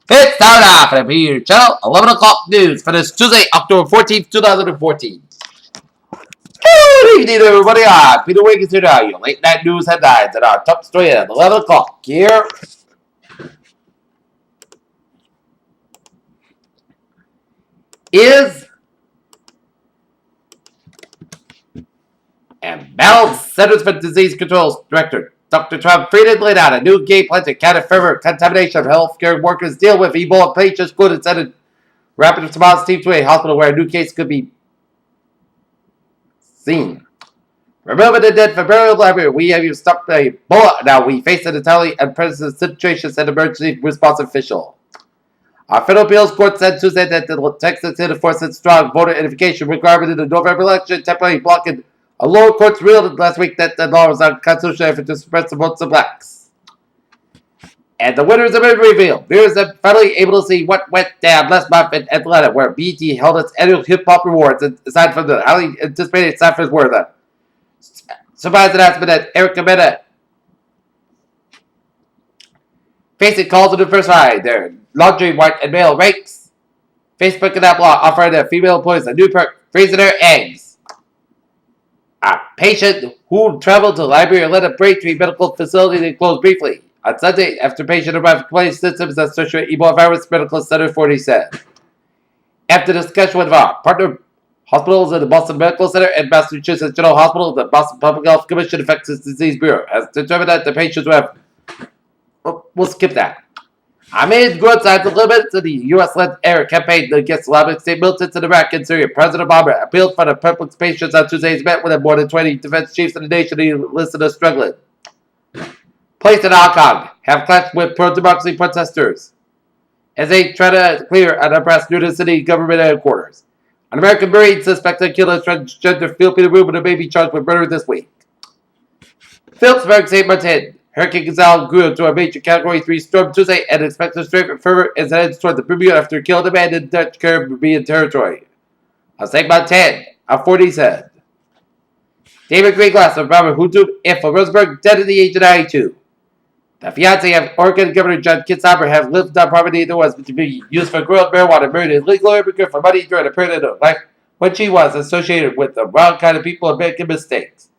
It's time for the Peter Channel 11 o'clock news for this Tuesday, October 14th, 2014. Good evening, everybody. I'm Peter Wiggins here now. Your late night news headlines and our top story at 11 o'clock here. Is and Balanced Centers for Disease Control Director Dr. Trump Frieden laid out a new game plan to counter further contamination of healthcare workers, deal with Ebola patients, including sending rapid response team to a hospital where a new case could be seen. Remember the dead for burial library. We have you stopped the Ebola. Now we face an entirely unprecedented situation, said emergency response official. Our federal appeals court said Tuesday that the Texas enforced its strong voter identification requirement in the November election, temporarily blocking a lower court's ruling last week that the law was unconstitutional effort to suppress the votes of blacks. And the winners have been revealed. Viewers are finally able to see what went down last month in Atlanta, where BET held its annual hip hop awards, aside from the highly anticipated ciphers were the surprise announcement that Erica Mena facing calls to the first ride. Their laundry, white, and male ranks. Facebook and Apple are offering their female employees a new perk, freezing their eggs. A patient who traveled to the library led a Braintree medical facility that closed briefly. On Sunday, after patient arrived with complaint symptoms associated with Ebola virus, medical center authorities said. After discussion with our partner hospitals in the Boston Medical Center and Massachusetts General Hospital, the Boston Public Health Commission Infectious Disease Bureau has determined that the patients will have. We'll skip that. Amid good signs of limits to the U.S.-led air campaign against Islamic State militants in Iraq and Syria, President Obama appealed for the public's patience on Tuesday's met with more than 20 defense chiefs in the nation who listed as struggling. Police in Hong Kong have clashed with pro-democracy protesters as they try to clear an unrest near the city government headquarters. An American Marine suspected of killing a transgender Filipino woman may be charged with murder this week. Phillipsburg, St. Martin. Hurricane Gonzalo grew to a major Category 3 storm Tuesday and expects to strengthen further as it heads toward the Bermuda after killing a man in Dutch Caribbean territory. On St. Martin, a 40 said. David Greenglass of Robert Hutu and for Rosenberg dead at the age of 92. The fiancé of Oregon Governor John Kitzhaber have lived on property that was to be used for growing marijuana, married a legal immigrant for money during a period of life when she was associated with the wrong kind of people and making mistakes.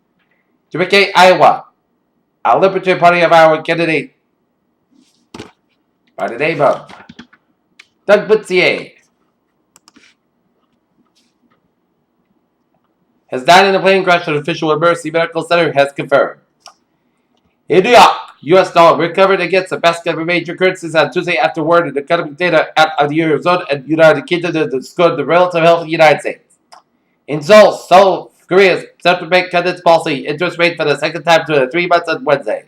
Jamaica, Iowa. A Libertarian Party of Iowa candidate by the name of Doug Buttier has died in a plane crash at an official emergency medical center has confirmed. In New York, U.S. dollar recovered against the basket of major currencies on Tuesday after word and economic data out of the Eurozone and United Kingdom that scored the relative health of the United States. In Seoul, South Korea's central bank cut its policy interest rate for the second time to 3 months on Wednesday.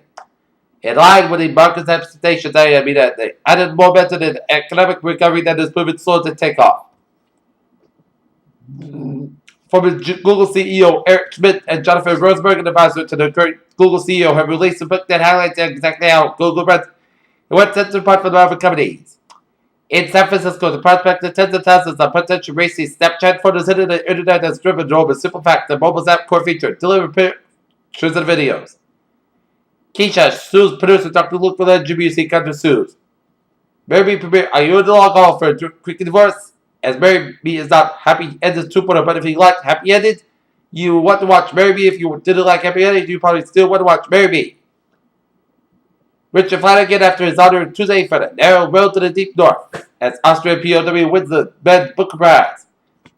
In line with the market's expectations, that they added momentum in economic recovery that has proven slow to take off. Former Google CEO Eric Schmidt and Jonathan Rosenberg, an advisor to the current Google CEO, have released a book that highlights exactly how Google runs and what sets it apart from the other companies. In San Francisco, the prospect of tens of thousands of potential racist Snapchat photos hitting the internet has driven home a simple fact: the mobile's app core feature, deliver pictures and videos. Keisha sues producer Dr. Luke for the GBC counter sues. Mary B. Premier, are you in the long haul for a quick divorce? As Mary B. is not happy ended 2.0, but if you like happy ended, you want to watch Mary B. If you didn't like happy ended, you probably still want to watch Mary B. Richard Flanagan after his honor Tuesday for the narrow road to the deep north as Austrian POW wins the men's Booker Prize.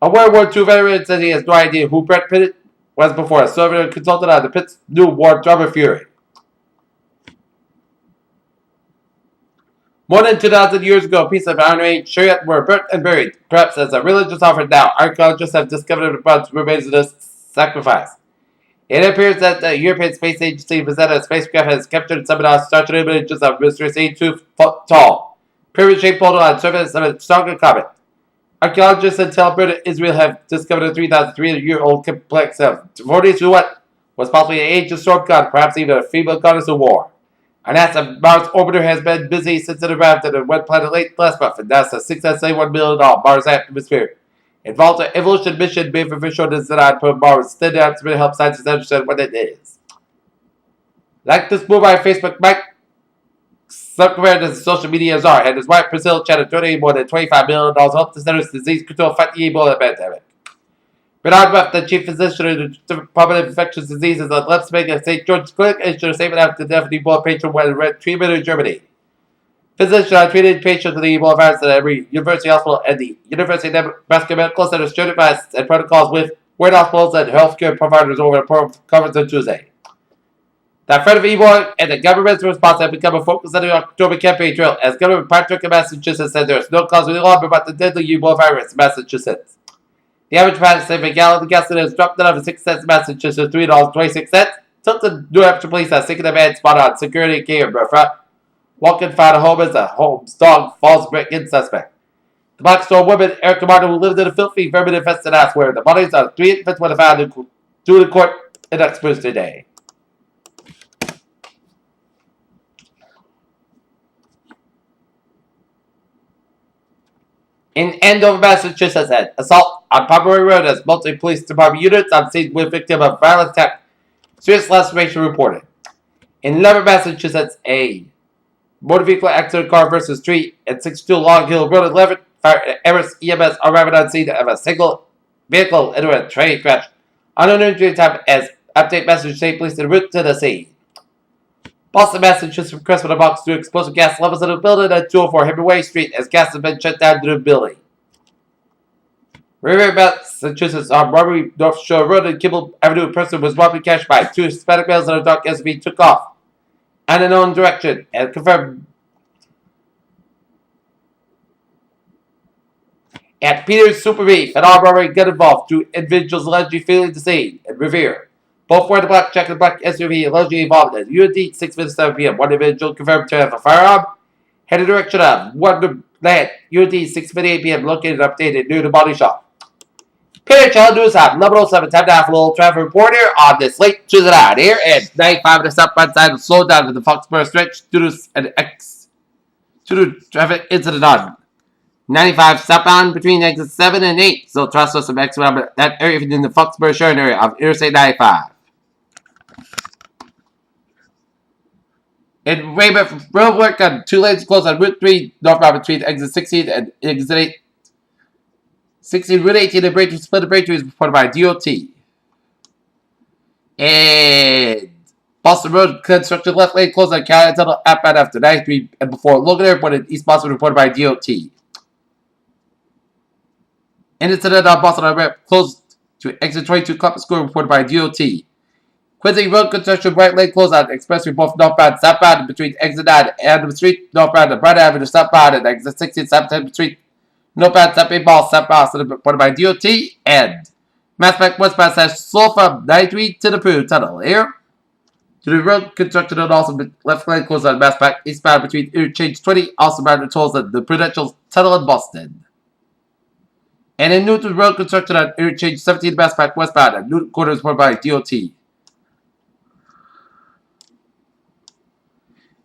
A World War II veteran says he has no idea who Brett Pitt was before, a Soviet consultant on the Pitt's new war drama Fury. More than 2,000 years ago, a piece of honoring Shariat were burnt and buried, perhaps as a religious offering. Now, archaeologists have discovered the bronze remains of this sacrifice. It appears that the European Space Agency presented a spacecraft has captured some of the startling images of mysterious 82 foot tall, pyramid-shaped boulder on the surface of a stronger comet. Archaeologists in Tel Aviv, Israel have discovered a 3,300-year-old complex of devotees who what was possibly an ancient storm god, perhaps even a female goddess of war. Our NASA Mars orbiter has been busy since it arrived at a red planet late last month, and NASA's $671 million Mars atmosphere involved an evolution mission made for visual design for Mars. Instead, to help scientists understand what it is. Like this move on Facebook, Mike. Some compared to social media czar and his wife Brazil chatted donating more than $25 million to help the Centers for Disease Control fight the Ebola pandemic. Bernard Ruff, the chief physician of the Department of Infectious Diseases at Leipzig and St. George's Clinic, issued a statement after the death of the Ebola patient when read treatment in Germany. Physicians treated patients with the Ebola virus at every university hospital and the University of Nebraska Medical Center certified and protocols with word hospitals and healthcare providers over the conference on Tuesday. The threat of Ebola and the government's response have become a focus of the October campaign trail, as Governor Patrick in Massachusetts said there is no cause for alarm about the deadly Ebola virus in Massachusetts. The average price of a gallon of gasoline has dropped down to 6 cents in Massachusetts to $3.26. Tilted New Hampshire police are seeking a man spotted on security camera. Walking found a home as a Holmes dog falls Wiggins suspect. The Blackstone woman, Erica Martin, who lived in a filthy, vermin-infested house where the bodies of 3 infants were found due to court in experts today. In Andover, Massachusetts, an assault on Pomeroy Road as multiple police department units on scene with victim of violent attack. Serious laceration reported. In Lever, Massachusetts, a motor vehicle accident car versus tree at 62 Long Hill Road in Lever. Fire EMS arriving on scene of a single vehicle into a train crash. Unknown injury time as update message state police en route to the scene. Boston, Massachusetts request for the box to explosive gas levels in a building at 204 Hemingway Street as gas has been shut down to the building. River, Massachusetts on Robbery North Shore Road and Kimball Avenue, a person was robbed and cashed by 2 Hispanic males in a dark SUV took off in an unknown direction and confirmed at Peter's Super Beef, an armed robbery got involved. 2 individuals allegedly fleeing the scene in Revere. Both wearing a black jacket and black SUV allegedly involved in UND 6 minutes 7 p.m. One individual confirmed to have a firearm. Headed direction of Wonderland UND 6:58 p.m. located updated near the body shop. Peter Channel News Hub 1107 time to have a little traffic report here on this late Tuesday night here at 95 to southbound side of slow down to the Foxborough stretch due to traffic incident on 95 southbound between exits 7 and 8. So trust us some exit around that area in the Foxborough Sharon area of Interstate 95. In Weymouth, road work on 2 lanes closed on Route 3 northbound between exit 16 and exit 8. 16 Route 18 and Braintree split of Braintree is reported by DOT. And Boston Road construction left lane closed on County until outbound after 93 and before Logan Airport in East Boston reported by DOT. An incident on Boston on closed to exit 22 Columbus School reported by DOT. Quincy Road construction right lane closed on expressway both northbound southbound between exit 9 and Adams Street northbound and Bright Avenue southbound and exit 16 southbound Street northbound southbound ball southbound reported by DOT and Mass Bank westbound / slow from 93 to the Pooh Tunnel here. To the road construction and also left lane closed on Mass Bank eastbound between interchange 20 also around the tolls at the Prudential Tunnel in Boston. And in Newton Road construction on interchange 17 Mass Bank westbound and Newton Corner is reported by DOT.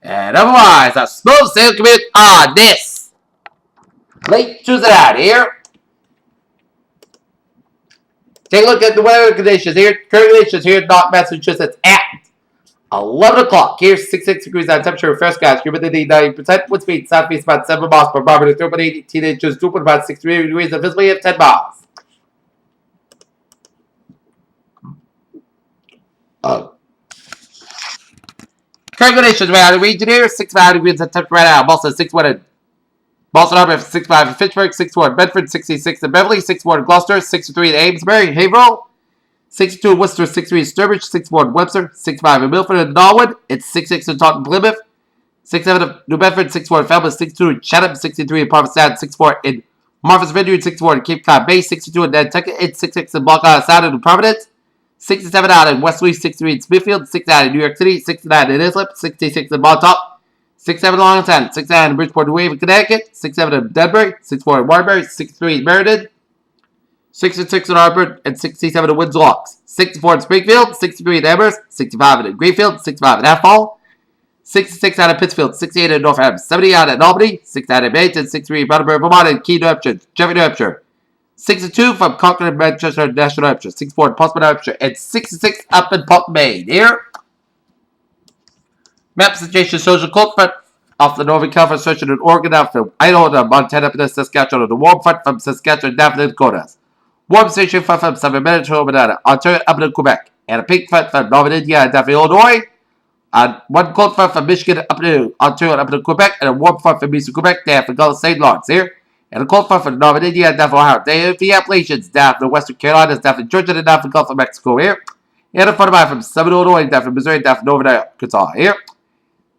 And otherwise, a smooth sailing commute on this late Tuesday night here. Take a look at the weather conditions here. Current conditions here in North Massachusetts at 11 o'clock. Here's 66 degrees on temperature, fresh skies, humidity 90%, wind speed southeast about 7 miles per hour, with 18 inches, 2 about 63 degrees, and visibility of 10 miles. Current conditions right now. The region here, 65 degrees of temperature right now. Boston, 6-1 in Boston Harbor, 65 in Fitchburg, 6-1 in Bedford, 66 in Beverly, 6-1 in Gloucester, 63 in Amesbury, Haverhill, 62 in Worcester, 63 in Sturbridge, 6-1 in Webster, 6-5 in Milford and Norwood. It's 6-6 in Taunton, Plymouth, 6-7 in New Bedford, 6-4 in Falmouth, 62 in Chatham, 63 in Provincetown, 6-4 in Martha's Vineyard, 6-4 in Cape Cod Bay, 62 in Nantucket, 6-6 in Block Island Sound and Providence, 67 out in Wesley, 63 in Smithfield, 69 in New York City, 69 in Islip, 66 in Montauk, 67 in Longtown, 69 in Bridgeport, New Haven, Connecticut, 67 in Denbury, 64 in Waterbury, 63 in Meriden, 66 in Auburn, and 67 in Windsor Locks, 64 in Springfield, 63 in Amherst, 65 in Greenfield, 65 in Athol, 66 out of Pittsfield, 68 in Northampton, 70 out in Albany, 69 in Bennington, 63 in Brattleboro, Vermont, and Keene, New Hampshire, Jeffrey, New Hampshire, 62 from Concord, Manchester, National, New Hampshire, 64 in Portsmouth, New Hampshire, and 66 up in Port Maine. Here, map situation shows a cold front off the Northern California stretch in Oregon down from Idaho to Montana up to Saskatchewan. The warm front from Saskatchewan down to the Dakotas. Warm station front from Southern Manitoba down to Ontario up to Quebec. And a pink front from Northern Indiana down to Illinois. And one cold front from Michigan up to Ontario up to Quebec. And a warm front from Eastern Quebec down from Gulf St. Lawrence here. And a cold front from Northern Indiana down from Ohio. Down the Appalachians down from Western Carolinas down from Georgia and down from Gulf of Mexico here. And a front of mine from Southern Illinois down from Missouri down from Northern Arkansas here.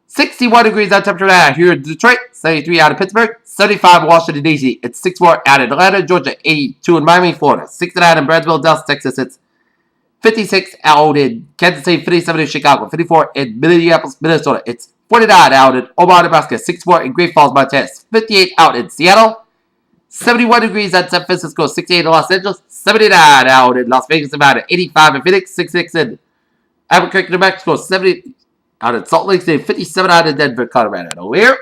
61 degrees on temperature now here in Detroit, 73 out of Pittsburgh, 75 in Washington, D.C. It's 64 out in Atlanta, Georgia, 82 in Miami, Florida, 69 in Brownsville, Dallas, Texas. It's 56 out in Kansas City, 57 in Chicago, 54 in Minneapolis, Minnesota. It's 49 out in Omaha, Nebraska, 64 in Great Falls, Montana, 58 out in Seattle, 71 degrees at San Francisco, 68 in Los Angeles, 79 out in Las Vegas, Nevada, 85 in Phoenix, 66 in Albuquerque, New Mexico, 70 out in Salt Lake City, 57 out in Denver, Colorado. Here,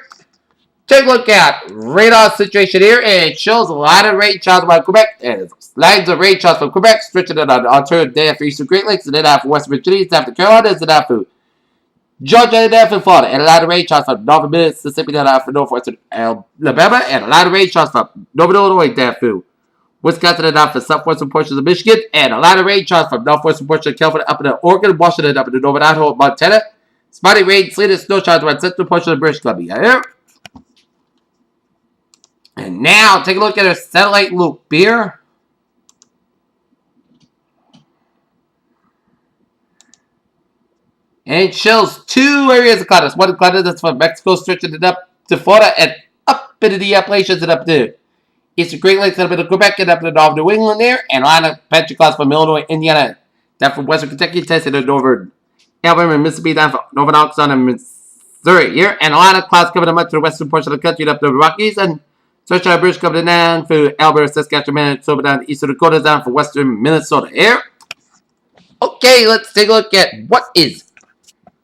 take a look at radar situation here. It shows a lot of rain showers around Quebec, and lines of rain showers from Quebec, stretching it on Ontario, day after Eastern Great Lakes, and then after West Virginia, then after Carolinas, and after Georgia, and after Florida, and a lot of rain showers from Northern Mississippi, then after Northwestern Alabama, and a lot of rain showers from Northern Illinois, then after Wisconsin, and after southwestern portions of Michigan, and a lot of rain showers from northwestern portions of California, up into Oregon, Washington, up into Northern Idaho, Montana. Spotty rain, sleet, and snow showers around central portion of British Columbia. Here. And now, take a look at our satellite loop here. And it shows two areas of cloudiness. One cloudiness that's from Mexico, stretching it up to Florida and up into the Appalachians and up to Eastern Great Lakes and up into Quebec and up into Northern New England there. And a lot of patchy clouds from Illinois, Indiana, down from Western Kentucky, Tennessee, and northern Alabama and Mississippi, down from Northern Arkansas and Missouri here. And a lot of clouds coming up to the western portion of the country and up to the Rockies. And Sunshine British coming down through Alberta, Saskatchewan, Manitoba, down to Eastern Dakota, down from western Minnesota here. Okay, let's take a look at what is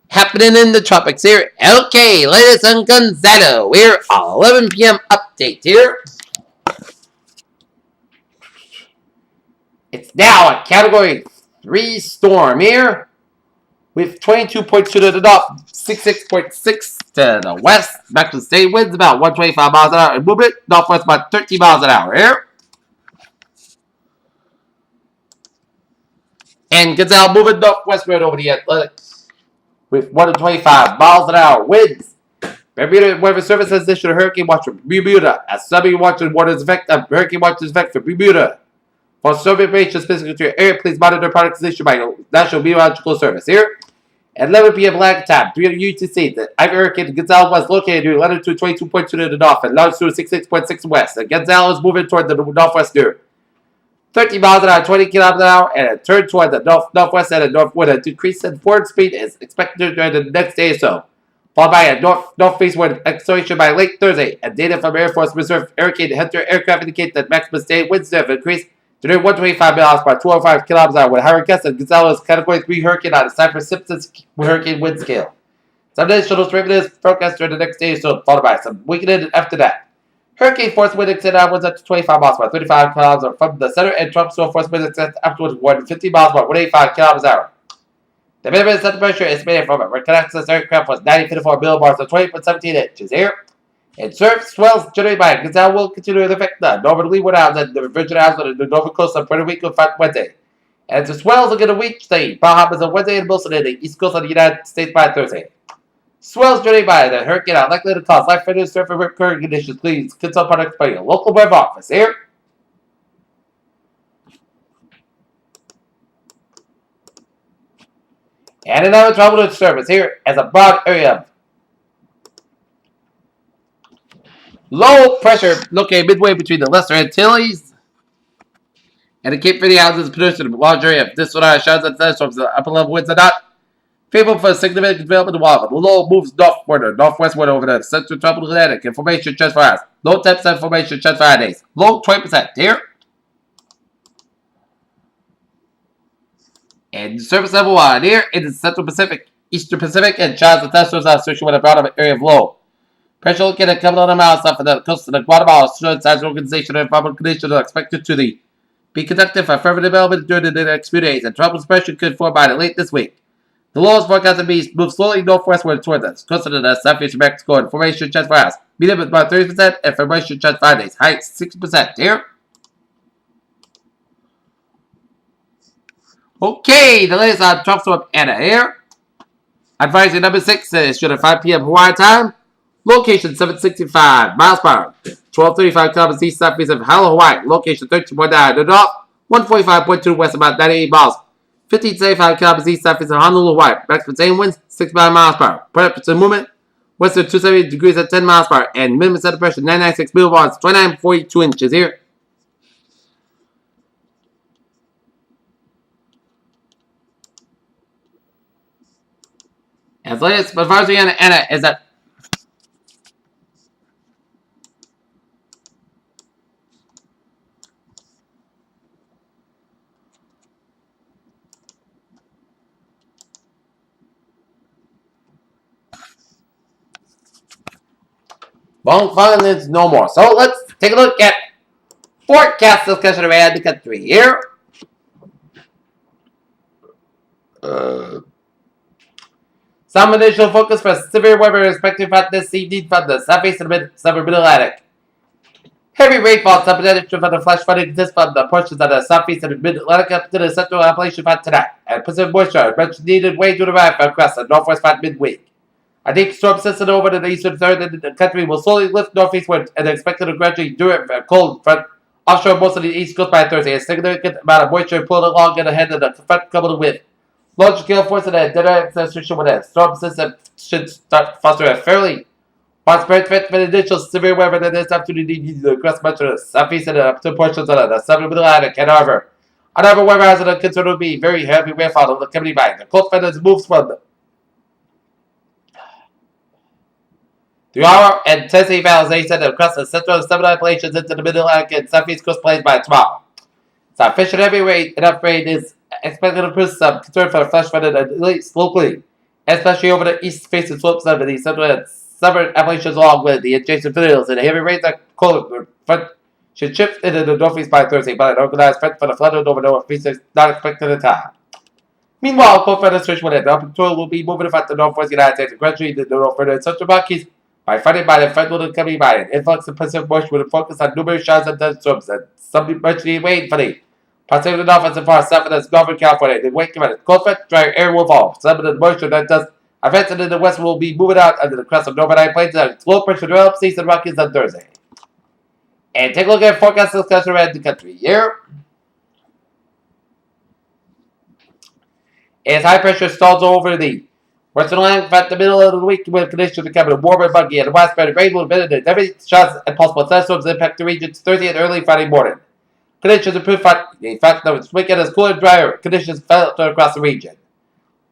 happening in the tropics here. Okay, latest on Gonzalo. We're 11 p.m. update here. It's now a Category 3 storm here. With 22.2 to the north, 66.6 to the west. Back to the state winds about 125 miles an hour in movement. Northwest about 13 miles an hour here. And Gonzalo moving northwestward over the Atlantic with 125 miles an hour winds. Bermuda Weather Service has issued a hurricane watch for Bermuda. As Sunny watches warnings effect, hurricane watch is effect for Bermuda. For storm information specific to your area, please monitor products issued by the National Meteorological Service here. At 11 p.m. Atlantic time, 300 UTC, the Ivy Hurricane Gonzalo was located near latitude 22.2 to the north and longitude 66.6 west. And Gonzalo is moving toward the northwest near 30 miles an hour, 20 kilometers an hour, and a turn toward the northwest and the northward. A decrease in forward speed is expected during the next day or so, followed by a northeastward acceleration by late Thursday. And data from Air Force Reserve Hurricane Hunter aircraft indicate that maximum state winds have increased to near 125 miles per 205 kilometers an hour, with higher gusts and Gonzalo is Category 3 hurricane on a San Francisco hurricane wind scale. Some additional derivatives forecast during the next day or so, followed by some weakening after that. Hurricane force wind extend outwards up to 25 miles per 35 kilometers from the center, and tropical force wind extend afterwards 150 miles per 185 kilometers an hour. The minimum center pressure estimated from a reconnaissance aircraft was 90.4 millibars, or 20.17 inches here. And surf swells generated by Gonzalo will continue to affect the northern Leeward Islands and the Virgin Islands and the northern coast of Puerto Rico on Wednesday. And the swells are going to reach the Bahamas on Wednesday and mostly the east coast of the United States by Thursday. Swells generated by the hurricane are likely to cause life-threatening surf and rip current conditions. Please consult products by your local weather office here. And another tropical disturbance here as a broad area of low pressure located midway between the Lesser Antilles and the Cape Verde Islands Peninsula. A large area of disordinary showers and thunderstorms. The upper level winds are not favorable for significant development of water. The low moves northward or northwestward over the central tropical Atlantic and formation transfer hours. Low 10% formation transfer days. Low 20% here. And surface level 1 here in the Central Pacific, Eastern Pacific, and showers and thunderstorms are associated with a broad area of low pressure located a couple of miles off of the coast of the Guatemala. Size organization and environmental conditions are expected to be conducted for further development during the next few days, and tropical pressure could form by late this week. The lowest forecasted beast moves slowly northwestward towards us, closer to the southeast Mexico, and formation chance for us. Medium is about 30%, and formation chance 5 days. Height 6%. Here. Okay, the latest on Trump Storm Anna here. Advisory number 6 says should at 5 p.m. Hawaii time. Location 765 miles per hour. 1235 kilometers east southeast of Hilo, Hawaii. Location 13.9 to the north. 145.2 west, about 98 miles. 1575 kilometers east southeast of Honolulu, Hawaii. Maximum sustained winds 65 miles per hour. Pressure movement western 270 degrees at 10 miles per hour. And minimum center pressure 996 millibars, 29.42 inches here. As latest advisory on Anna is that long fun is no more. So let's take a look at forecast discussion around the country here. Some initial focus for severe weather is expected from this evening from the southeast and mid-summer mid-Atlantic. Heavy rainfall is expected from the flash flooding exists from the portions of the southeast and mid-Atlantic up to the central Appalachian front tonight. And precipitation moisture much needed way to arrive across the northwest front midweek. A deep storm system over the eastern third of the country will slowly lift northeast wind and is expected to gradually endure a cold front offshore most of the east coast by Thursday. A significant amount of moisture pulled along and ahead of the front coupled with wind. Large scale force and a dead restriction with a storm system should start fostering a fairly widespread threat for initial severe weather that is opportunity across much of the southeast and up to portions of the southern middle Atlantic. However, another weather hazard considered to be very heavy rainfall accompanied by the cold front as moves from the hour and Tennessee valleys, they said across the central and southern Appalachians into the middle Atlantic and southeast coast plains by tomorrow. Sufficient heavy rain, enough rain is expected to produce some concern for the flash flooding at least locally, especially over the east-facing slopes of the central and southern Appalachians along with the adjacent foothills. And the heavy rains are cold front should shift into the northeast by Thursday, but an organized threat for the flooding over the northeast is not expected at the time. Meanwhile, cold front is with the upper control will be moving about the northwest United States and gradually the northern and central Rockies by Friday by the federal and coming by an influx of Pacific moisture with a focus on numerous showers and thunderstorms and some much needed rain for the Pacific Northwest and far south of Northern California. The wake of cold front, dry air will fall. Some of the moisture that does affect in the west will be moving out under the crest of northern high plains and low pressure develops east and Rockies on Thursday. And take a look at forecast discussion around the country here. As high pressure stalls over the western Atlantic at the middle of the week with conditions becoming warmer and muggy and widespread rain will be in every shots and possible thunderstorms impact the regions Thursday and early Friday morning. Conditions improve Friday. In fact, this weekend is cooler and drier. Conditions felt across the region.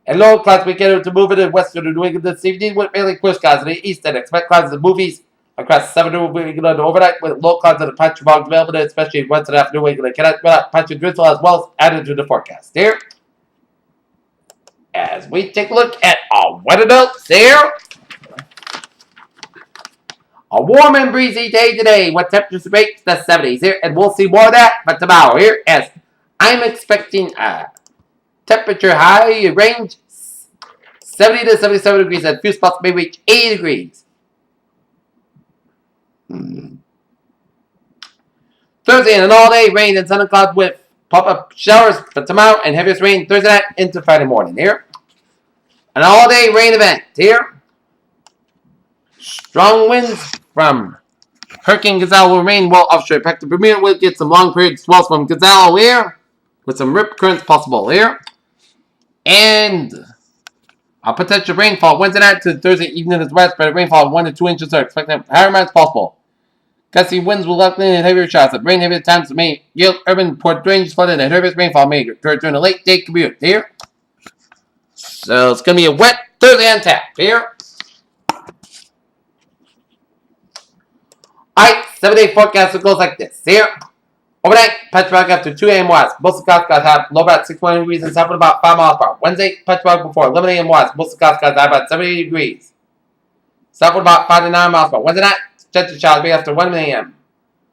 And low clouds begin to move into western New England this evening with mainly clear skies in the east and expect clouds to move east across southern New England overnight with low clouds and a patch of fog development, especially in western half New England. Cannot patch of drizzle as well as added to the forecast here. As we take a look at our weather notes here. A warm and breezy day today with temperatures reach the 70s here, and we'll see more of that but tomorrow here as I'm expecting a temperature high range 70 to 77 degrees and a few spots may reach 80 degrees. Thursday and an all-day rain and sun and clouds with pop-up showers for tomorrow and heaviest rain Thursday night into Friday morning here. An all-day rain event here. Strong winds from Hurricane Gonzalo will remain well offshore. In fact, the Bermuda will get some long period swells from Gonzalo here with some rip currents possible here. And a potential rainfall Wednesday night to Thursday evening as well. Spread rainfall of 1 to 2 inches are expected higher amounts possible. Gusty winds will likely and heavier showers. The rain heavy times may yield urban port drainage flooding and heaviest rainfall may occur during the late day commute here. So it's going to be a wet Thursday on tap here. Alright, 7-day forecast goes like this here. Overnight, patch fog after 2 a.m. west. Most of the skies have low about 61 degrees and south about 5 miles per hour. Wednesday, patch fog before 11 a.m. west. Most of the skies have about 70 degrees. South about 5 to 9 miles per hour. Wednesday night, stretch showers be after 1 a.m.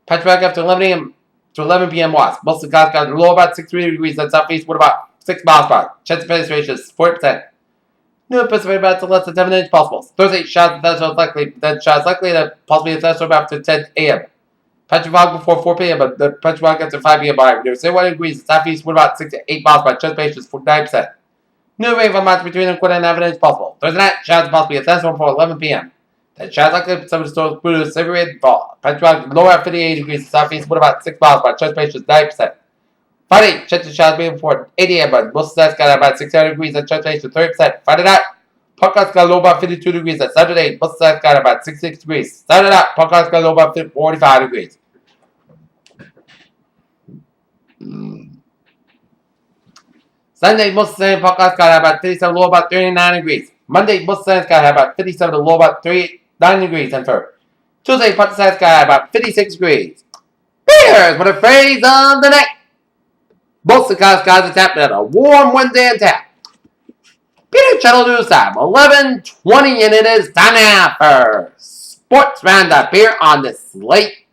Patch fog after 11 a.m. to 11 p.m. west. Most of the skies have low about 63 degrees and southeast with about 6 miles per hour. Chance of penetration is 40%. New Pacific about to less than 7 inches possible. Thursday, showers and thunderstorms likely. Then showers likely to possibly a thunderstorm after 10 a.m. Patchy fog before 4 p.m. But the patchy fog after 5 p.m. by near 71 degrees. Southeast wind about 6 to 8 miles by transpiration 49%. New rain from months between a quarter and half an inch possible. Thursday night, showers possibly a thunderstorm before 11 p.m. Then showers likely some of the storms produce heavy rain fall. Patchy fog lower at 58 degrees. Southeast wind about 6 miles by transpiration 9%. Friday, chance of showers being before 8 a.m. But most of that's got about 600 degrees and transpiration 30%. Friday night, Podcast got low about 52 degrees. At Saturday, most of that's got about 66 degrees. Saturday night, Podcast got low about 45 degrees. Sunday, most of the same podcast got about 37, low about 39 degrees. Monday, most of the got about 57, low about 39 degrees. And for Tuesday, podcast got about 56 degrees. Here's what a phrase of the night. Most of the cars are tapping at a warm Wednesday and tap. Peter Channel News time, 11:20, and it is time now for Sports Roundup here on the slate.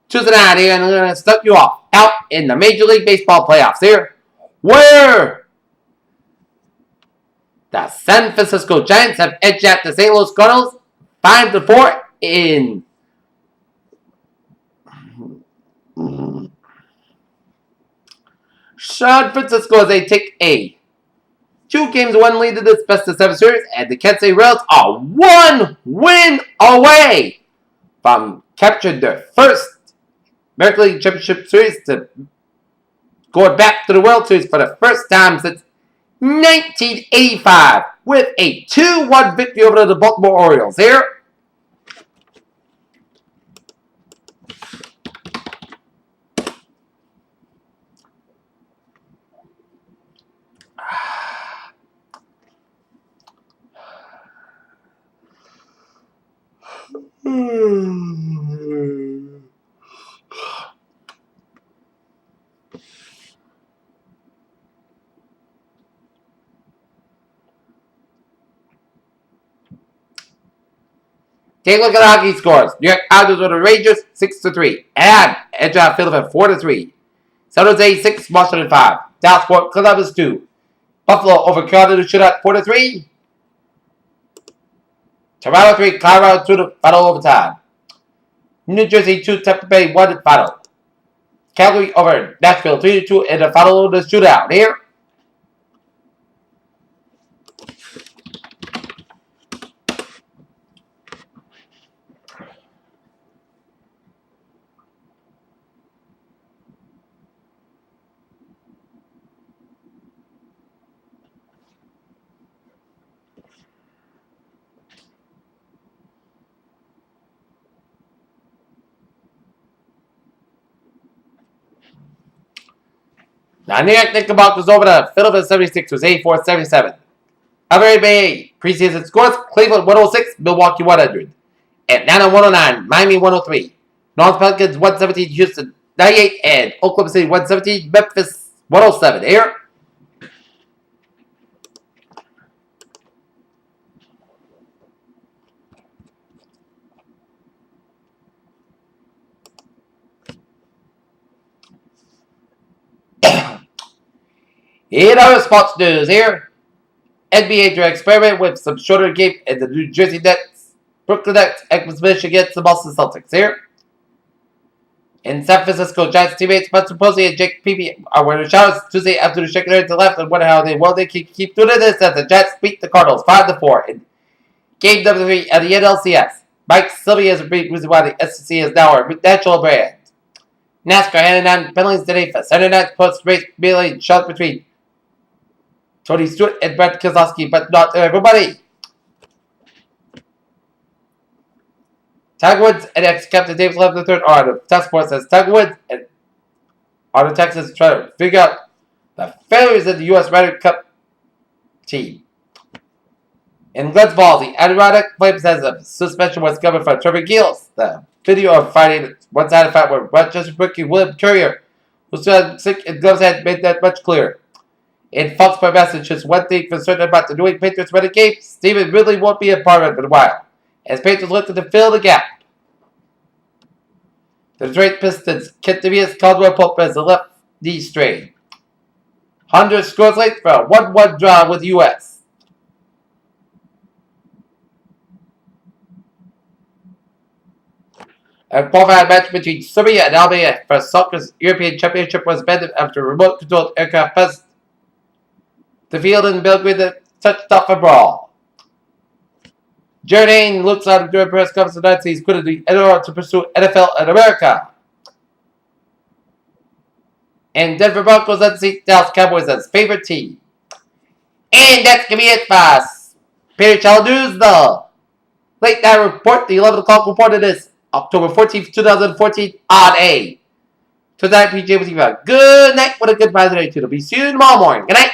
Tuesday night here, and I'm going to start you off out in the Major League Baseball playoffs here, where the San Francisco Giants have edged out the St. Louis Cardinals 5-4 in San Francisco as they take a 2-1 lead in this best-of-7 series, and the Kansas City Royals are 1 win away from capturing their first American League Championship Series to going back to the World Series for the first time since 1985 with a 2-1 victory over the Baltimore Orioles here. Take a look at the hockey scores. New York Islanders over the Rangers 6-3. And edge out Philadelphia 4-3. San Jose 6, Washington 5. Dallas 4, Columbus 2. Buffalo over Colorado shootout 4-3. Toronto 3, Colorado 2 to final overtime. New Jersey 2, Tampa Bay 1 final. Calgary over Nashville 3-2 in the final of the shootout here. Now, New York Knickerbockers was over the Philadelphia 76ers 84-77. Other NBA preseason scores: Cleveland 106, Milwaukee 100. Atlanta 109, Miami 103. North Pelicans 117, Houston 98, and Oklahoma City 117, Memphis 107. Here. In other sports news here, NBA to experiment with some shorter game in the New Jersey Nets, Brooklyn Nets exhibition against the Boston Celtics here. In San Francisco, Giants teammates Spencer Posey and Jake Peavy are wearing showers Tuesday after the shaking to the left and wonder how they can keep doing this as the Giants beat the Cardinals 5-4 in game number 3 at the NLCS. Mike Sylvia is a brief reason why the SEC is now a natural brand. NASCAR handed down penalties today for Saturday night's post-race melee shot between Tony Stewart and Brett Keselowski, but not everybody. Tiger Woods and ex-captain David Love III are on the task force as Tiger Woods and on the Texas trying to figure out the failures of the U.S. Ryder Cup team. In Glensball, the Adirondack Flames has a suspension was coming from Trevor Gills. The video of Friday one-sided fight where Rochester rookie William Courier, who still had sick and gloves had made that much clearer. In Foxborough, Massachusetts, one thing for certain about the New England Patriots running game, Steven Ridley won't be a part of it in a while, as Patriots look to fill the gap. The Detroit Pistons, Kentavious Caldwell-Pope has a left knee strain. Honduras scores late for a 1-1 draw with U.S. A qualifying match between Serbia and Albania for soccer's European Championship was banned after remote-controlled aircraft passed the field in Belgrade that touched off a brawl. Jordan looks out during press conference tonight he's quitted the NFL to pursue NFL in America. And Denver Broncos unseat Dallas Cowboys as favorite team. And that's going to be it for us. Peter Channel News, the late night report, the 11 o'clock report of this October 14th, 2014 on A. Tonight, PJ with you. Good night. What a good Friday night. It'll be soon tomorrow morning. Good night.